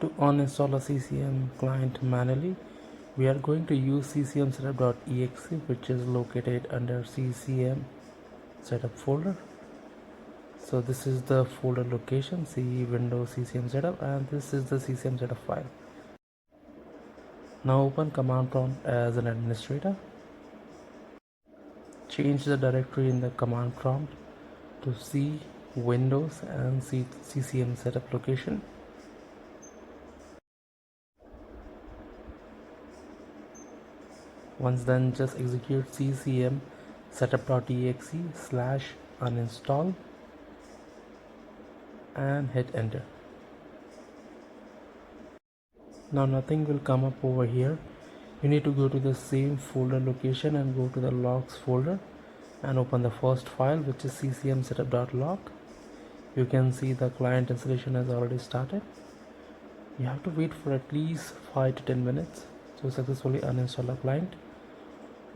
To uninstall a CCM client manually, we are going to use ccm setup.exe, which is located under ccm setup folder. So this is the folder location, C Windows CCM setup, and this is the CCM setup file. Now open command prompt as an administrator. Change the directory in the command prompt to C Windows and CCM setup location. Once done, just execute ccm setup.exe /uninstall and hit enter. Now nothing will come up over here. You need to go to the same folder location and go to the logs folder and open the first file, which is ccm setup.log. You can see the client installation has already started. You have to wait for at least 5 to 10 minutes to successfully uninstall a client.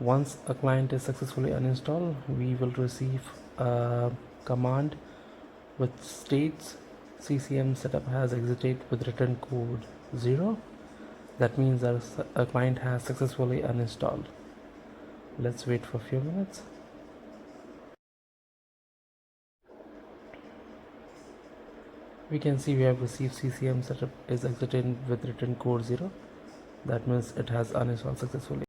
Once a client is successfully uninstalled, we will receive a command which states CCM setup has exited with return code 0. That means that a client has successfully uninstalled. Let's wait for a few minutes. We can see we have received CCM setup is exited with return code 0. That means it has uninstalled successfully.